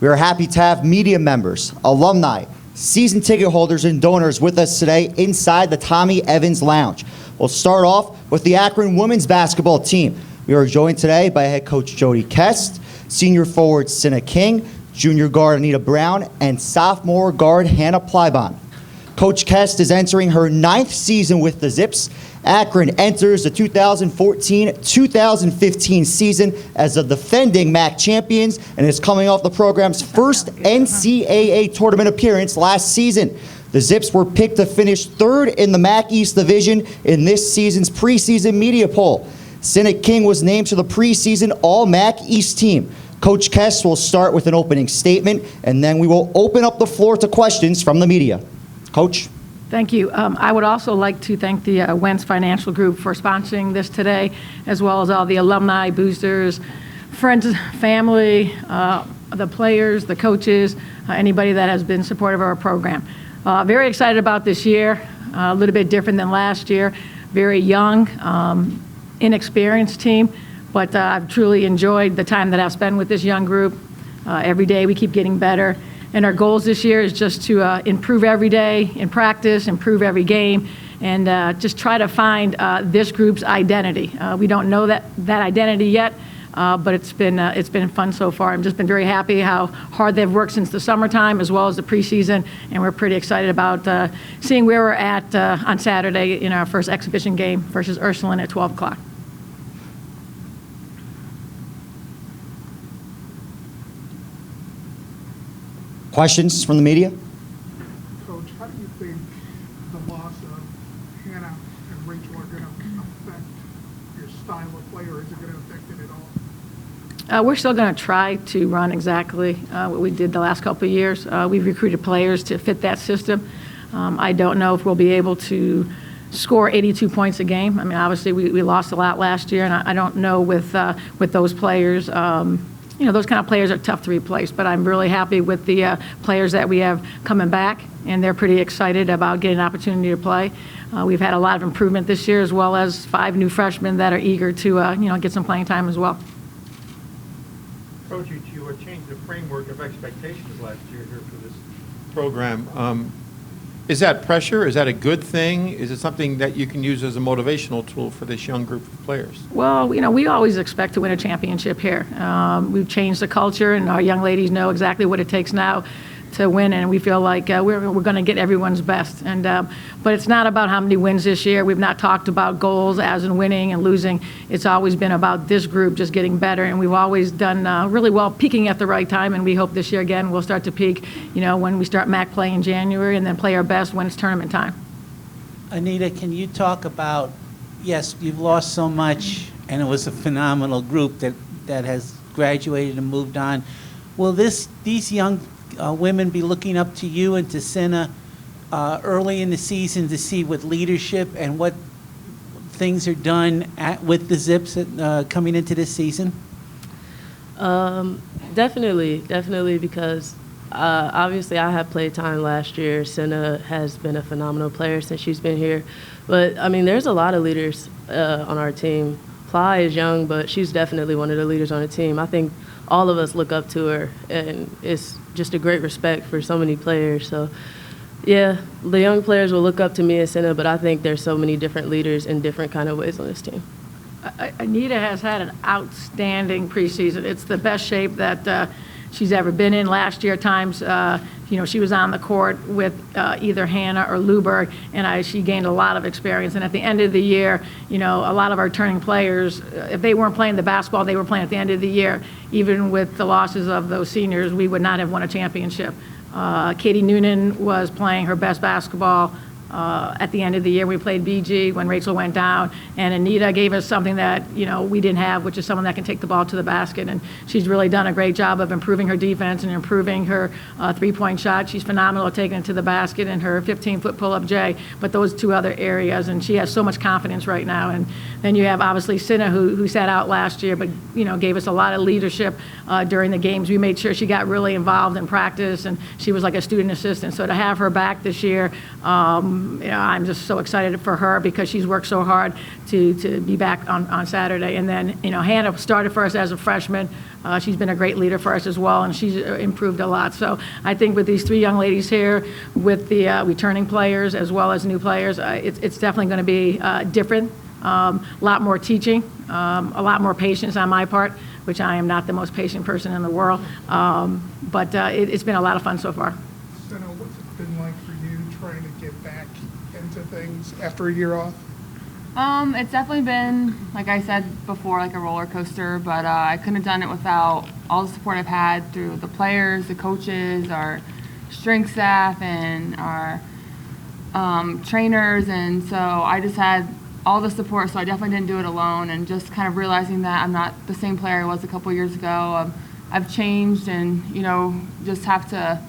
We are happy to have media members, alumni, season ticket holders, and donors with us today inside the Tommy Evans Lounge. We'll start off with the Akron women's basketball team. We are joined today by head coach Jody Kest, senior forward Cinna King, junior guard Anita Brown, and sophomore guard Hannah Plybon. Coach Kest is entering her 9th season with the Zips. Akron enters the 2014-2015 season as the defending MAC champions and is coming off the program's first NCAA tournament appearance last season. The Zips were picked to finish 3rd in the MAC East Division in this season's preseason media poll. Cinna King was named to the preseason All-MAC East team. Coach Kest will start with an opening statement, and then we will open up the floor to questions from the media. Coach? Thank you. I would also like to thank the Wentz Financial Group for sponsoring this today, as well as all the alumni, boosters, friends, family, the players, the coaches, anybody that has been supportive of our program. Very excited about this year, a little bit different than last year. Very young, inexperienced team, but I've truly enjoyed the time that I've spent with this young group. Every day we keep getting better. And our goals this year is just to improve every day in practice, improve every game, and just try to find this group's identity. We don't know that identity yet, but it's been fun so far. I've just been very happy how hard they've worked since the summertime as well as the preseason, and we're pretty excited about seeing where we're at on Saturday in our first exhibition game versus Ursuline at 12 o'clock. Questions from the media? Coach, how do you think the loss of Hannah and Rachel are going to affect your style of play, or is it going to affect it at all? We're still going to try to run exactly what we did the last couple of years. We've recruited players to fit that system. I don't know if we'll be able to score 82 points a game. I mean, obviously we lost a lot last year, and I don't know with those players. Those kind of players are tough to replace, but I'm really happy with the players that we have coming back, and they're pretty excited about getting an opportunity to play. We've had a lot of improvement this year, as well as 5 new freshmen that are eager to get some playing time as well. Coach, you changed the framework of expectations last year here for this program. Is that pressure? Is that a good thing? Is it something that you can use as a motivational tool for this young group of players? Well, we always expect to win a championship here. We've changed the culture, and our young ladies know exactly what it takes now to win, and we feel like we're going to get everyone's best. But it's not about how many wins this year. We've not talked about goals as in winning and losing. It's always been about this group just getting better, and we've always done really well peaking at the right time, and we hope this year again we'll start to peak when we start MAC play in January, and then play our best when it's tournament time. Anita, can you talk about, yes, you've lost so much, and it was a phenomenal group that has graduated and moved on. Will these young women be looking up to you and to Cinna early in the season to see what leadership and what things are done with the Zips coming into this season? Definitely, because obviously I have played time last year. Cinna has been a phenomenal player since she's been here. But, I mean, there's a lot of leaders on our team. Ply is young, but she's definitely one of the leaders on the team. I think all of us look up to her, and it's just a great respect for so many players. So, yeah, the young players will look up to me and Cinna, but I think there's so many different leaders in different kind of ways on this team. Anita has had an outstanding preseason. It's the best shape that she's ever been in. Last year, times, she was on the court with either Hannah or Luberg, and she gained a lot of experience. And at the end of the year, a lot of our turning players, if they weren't playing the basketball they were playing at the end of the year, even with the losses of those seniors, we would not have won a championship. Katie Noonan was playing her best basketball at the end of the year. We played BG when Rachel went down, and Anita gave us something that we didn't have, which is someone that can take the ball to the basket. And she's really done a great job of improving her defense and improving her three-point shot. She's phenomenal at taking it to the basket and her 15-foot pull-up J. But those 2 other areas, and she has so much confidence right now. And then you have obviously Cinna, who sat out last year, but gave us a lot of leadership during the games. We made sure she got really involved in practice, and she was like a student assistant. So to have her back this year. I'm just so excited for her because she's worked so hard to be back on Saturday. And then, Hannah started for us as a freshman. She's been a great leader for us as well, and she's improved a lot. So I think with these 3 young ladies here, with the returning players as well as new players, it's definitely going to be different. A lot more teaching, a lot more patience on my part, which I am not the most patient person in the world. But it's been a lot of fun so far. Senna, what's it been like for you trying to get back into things after a year off? It's definitely been, like I said before, like a roller coaster, but I couldn't have done it without all the support I've had through the players, the coaches, our strength staff, and our trainers, and so I just had all the support, so I definitely didn't do it alone, and just kind of realizing that I'm not the same player I was a couple years ago. I've changed, and, just have to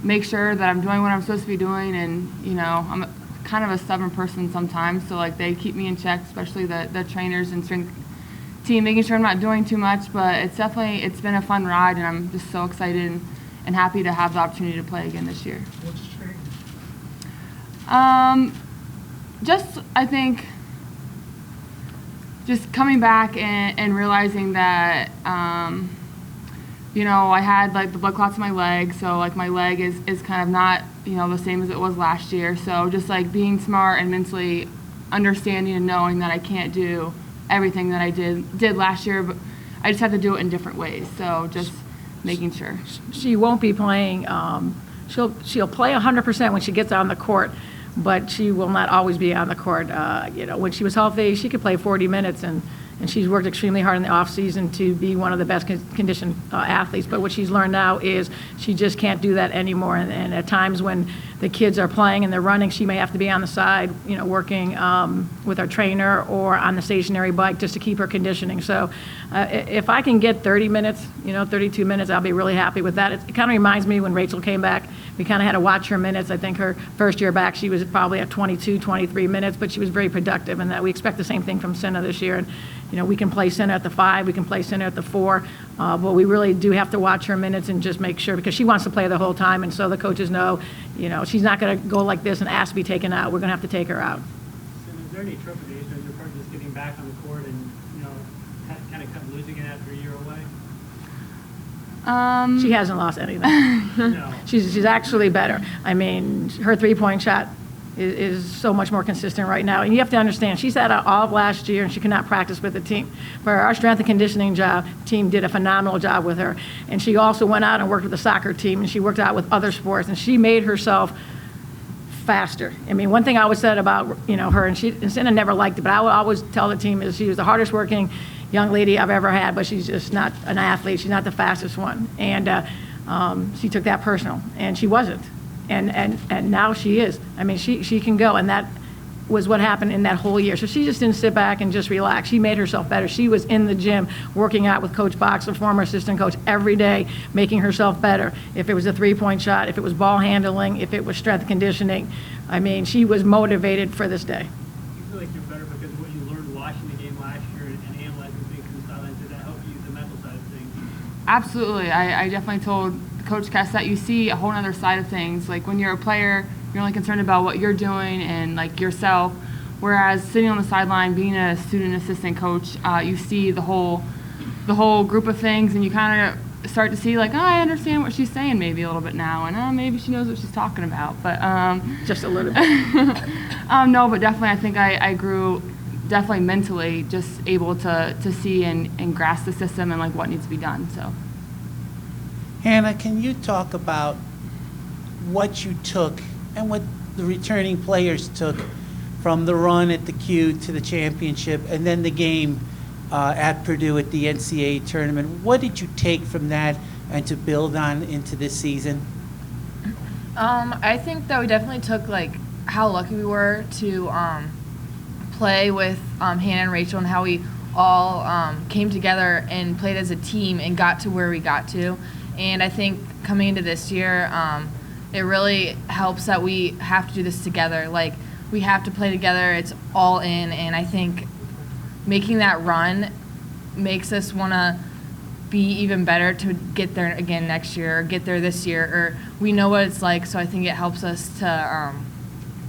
make sure that I'm doing what I'm supposed to be doing, and, I'm kind of a stubborn person sometimes, so like they keep me in check, especially the trainers and strength team, making sure I'm not doing too much. But it's been a fun ride, and I'm just so excited and happy to have the opportunity to play again this year. What's changed? I think just coming back and realizing that I had like the blood clots in my leg, so like my leg is kind of not the same as it was last year. So just like being smart and mentally understanding and knowing that I can't do everything that I did last year, but I just have to do it in different ways. So just making sure. She won't be playing. She'll play 100% when she gets on the court, but she will not always be on the court. When she was healthy, she could play 40 minutes, and she's worked extremely hard in the off season to be one of the best conditioned athletes. But what she's learned now is she just can't do that anymore. And at times when the kids are playing and they're running, she may have to be on the side, working with our trainer or on the stationary bike just to keep her conditioning. So if I can get 30 minutes, 32 minutes, I'll be really happy with that. It kind of reminds me when Rachel came back. We kind of had to watch her minutes. I think her first year back, she was probably at 22, 23 minutes, but she was very productive, and that we expect the same thing from Senna this year. And we can play Senna at the 5, we can play Senna at the 4, but we really do have to watch her minutes and just make sure, because she wants to play the whole time, and so the coaches know, she's not going to go like this and ask to be taken out. We're going to have to take her out. And is there any trepidation on your part just getting back on the court and, kind of losing it after a year away? She hasn't lost anything. No. She's actually better. I mean, her three-point shot is so much more consistent right now. And you have to understand, she's had all of last year, and she could not practice with the team. But our strength and conditioning team did a phenomenal job with her. And she also went out and worked with the soccer team, and she worked out with other sports, and she made herself faster. I mean, one thing I always said about her, and Senna never liked it, but I would always tell the team is she was the hardest working young lady I've ever had, but she's just not an athlete. She's not the fastest one. And she took that personal, and she wasn't. And now she is. I mean, she can go, and that was what happened in that whole year. So she just didn't sit back and just relax. She made herself better. She was in the gym working out with Coach Box, the former assistant coach, every day, making herself better. If it was a three-point shot, if it was ball handling, if it was strength conditioning. I mean, she was motivated for this day. You feel like you're better because of what you learned watching the game last year and analyzing things from the sidelines. Did that help you the mental side of things? Absolutely. I definitely told Coach Cass that you see a whole other side of things. Like when you're a player, you're only concerned about what you're doing and like yourself. Whereas sitting on the sideline, being a student assistant coach, you see the whole group of things, and you kind of start to see like, oh, I understand what she's saying maybe a little bit now, and maybe she knows what she's talking about. But Just a little bit. no, but definitely I think I grew definitely mentally just able to see and grasp the system and like what needs to be done. So. Hannah, can you talk about what you took and what the returning players took from the run at the Q to the championship and then the game at Purdue at the NCAA tournament? What did you take from that and to build on into this season? I think that we definitely took like how lucky we were to play with Hannah and Rachel, and how we all came together and played as a team and got to where we got to. And I think coming into this year, it really helps that we have to do this together. Like, we have to play together. It's all in. And I think making that run makes us want to be even better to get there again next year or get there this year. Or we know what it's like, so I think it helps us to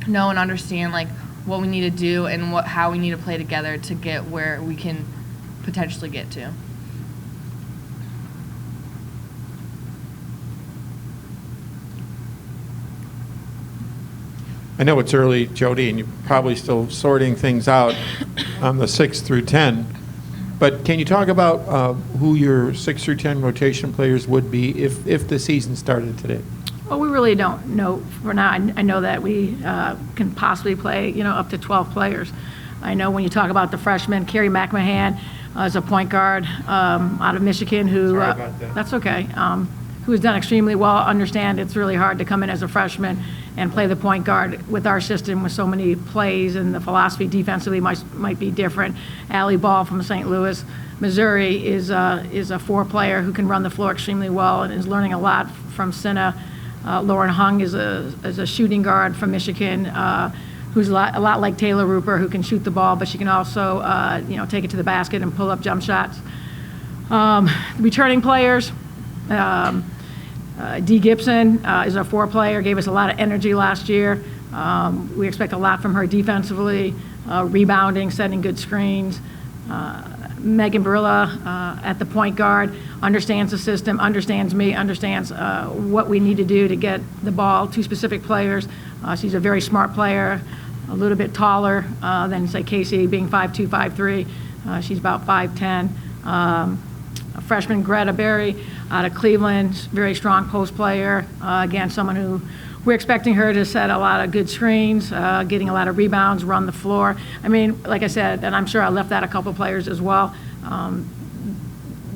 know and understand like what we need to do and how we need to play together to get where we can potentially get to. I know it's early, Jody, and you're probably still sorting things out on the 6 through 10. But can you talk about who your 6 through 10 rotation players would be if the season started today? Well, we really don't know for now. I know that we can possibly play, up to 12 players. I know when you talk about the freshmen, Carrie McMahon is a point guard out of Michigan who. Sorry about that. That's okay. Who has done extremely well. Understand it's really hard to come in as a freshman and play the point guard with our system with so many plays, and the philosophy defensively might be different. Allie Ball from St. Louis, Missouri is a 4-player who can run the floor extremely well and is learning a lot from Cinna. Lauren Hung is a shooting guard from Michigan, who's a lot like Taylor Rupert, who can shoot the ball, but she can also take it to the basket and pull up jump shots. Returning players. Dee Gibson is a 4-player, gave us a lot of energy last year. We expect a lot from her defensively, rebounding, setting good screens. Megan Barilla at the point guard understands the system, understands me, understands what we need to do to get the ball to specific players. She's a very smart player, a little bit taller than, say, Casey, being 5'2", 5'3". She's about 5'10". Freshman Greta Berry out of Cleveland, very strong post player. Again, someone who we're expecting her to set a lot of good screens, getting a lot of rebounds, run the floor. I mean, like I said, and I'm sure I left out a couple players as well.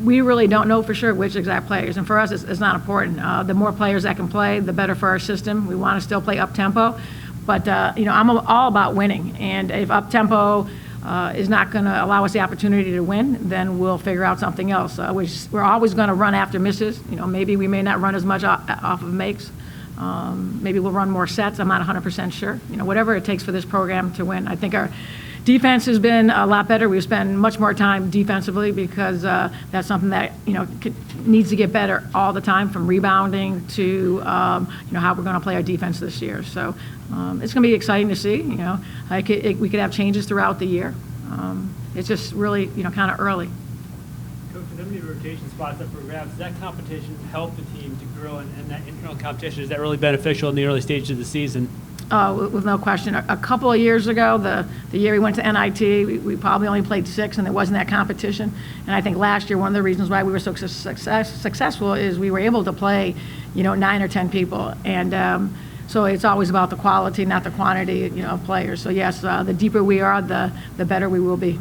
We really don't know for sure which exact players, and for us, it's not important. The more players that can play, the better for our system. We want to still play up tempo, but I'm all about winning, and if up tempo is not going to allow us the opportunity to win, then we'll figure out something else. We're always going to run after misses. Maybe we may not run as much off of makes. Maybe we'll run more sets. I'm not 100% sure. Whatever it takes for this program to win. I think our defense has been a lot better. We've spent much more time defensively because that's something that needs to get better all the time, from rebounding to how we're going to play our defense this year. So it's going to be exciting to see. We could have changes throughout the year. It's just really kind of early. Coach, with how many rotation spots up for grabs, does that competition help the team to grow, and that internal competition, is that really beneficial in the early stages of the season? With no question. A couple of years ago, the year we went to NIT, we probably only played 6, and there wasn't that competition. And I think last year, one of the reasons why we were so successful is we were able to play, 9 or 10 people. And so it's always about the quality, not the quantity, of players. So yes, the deeper we are, the better we will be.